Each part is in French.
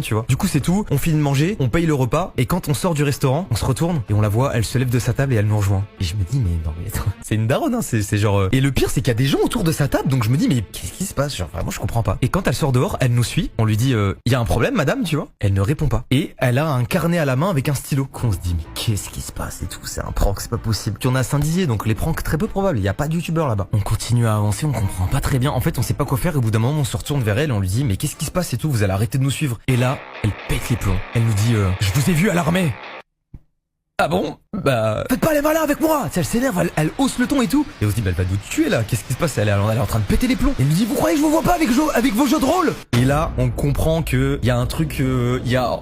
tu vois. Du coup c'est tout, on finit de manger, on paye le repas et quand on sort du restaurant, on se retourne et on la voit, elle se lève de sa table et elle nous rejoint. Et je me dis mais non mais attends, c'est une daronne hein, c'est genre et le pire c'est qu'il y a des gens autour de sa table donc je me dis mais qu'est-ce qui se passe, genre vraiment je comprends pas. Et quand elle sort dehors, elle nous suit, on lui dit il y a un problème madame, tu vois. Elle ne répond pas et elle a un carnet à la main avec un stylo. On se dit mais qu'est-ce qui se passe et tout, c'est un prank, c'est pas possible. Puis on a Saint-Dizier donc les pranks très peu probables, il y a pas de youtubeur là-bas. On continue à avancer, on comprend pas très bien. En fait, on sait pas quoi faire et au bout d'un moment on se retourne vers elle et on lui dit mais qu'est-ce qui se passe et tout, vous allez arrêter de nous suivre. Et là, elle pète les plombs. Elle nous dit je vous ai vu à l'armée. Ah bon? Bah faites pas les malins avec moi. Elle s'énerve, elle hausse le ton et tout. Et on se dit bah elle va nous tuer là. Qu'est-ce qui se passe? Elle est en train de péter les plombs. Et elle nous dit vous croyez que je vous vois pas avec vos jeux de rôle? Et là on comprend que y a un truc, il y a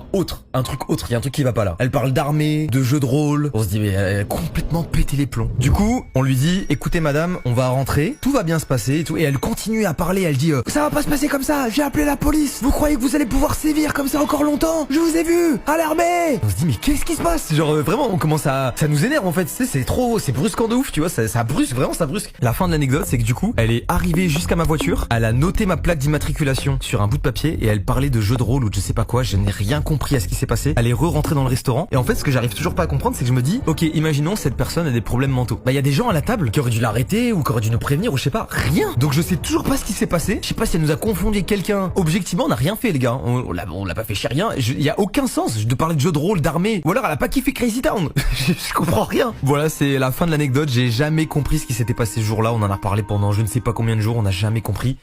un truc qui va pas là. Elle parle d'armée, de jeux de rôle. On se dit mais elle a complètement pété les plombs. Du coup on lui dit écoutez madame, on va rentrer, tout va bien se passer et tout. Et elle continue à parler. Elle dit ça va pas se passer comme ça. J'ai appelé la police. Vous croyez que vous allez pouvoir sévir comme ça encore longtemps? Je vous ai vu à l'armée. On se dit mais qu'est-ce qui se passe? Genre vraiment on commence à... Ça nous énerve en fait, c'est brusquant de ouf, tu vois, ça brusque, vraiment ça brusque. La fin de l'anecdote c'est que du coup, elle est arrivée jusqu'à ma voiture, elle a noté ma plaque d'immatriculation sur un bout de papier et elle parlait de jeux de rôle ou de je sais pas quoi, je n'ai rien compris à ce qui s'est passé. Elle est re-rentrée dans le restaurant et en fait ce que j'arrive toujours pas à comprendre c'est que je me dis, ok imaginons cette personne a des problèmes mentaux. Bah il y a des gens à la table qui auraient dû l'arrêter ou qui auraient dû nous prévenir ou je sais pas, rien. Donc je sais toujours pas ce qui s'est passé, je sais pas si elle nous a confondu quelqu'un. Objectivement on a rien fait les gars, on l'a pas fait chier rien, il y a aucun sens de parler de jeux de rôle, d'armée, ou alors elle a pas kiffé Crazy Town. Je comprends rien. Voilà, c'est la fin de l'anecdote. J'ai jamais compris ce qui s'était passé ce jour-là. On en a parlé pendant je ne sais pas combien de jours. On n'a jamais compris.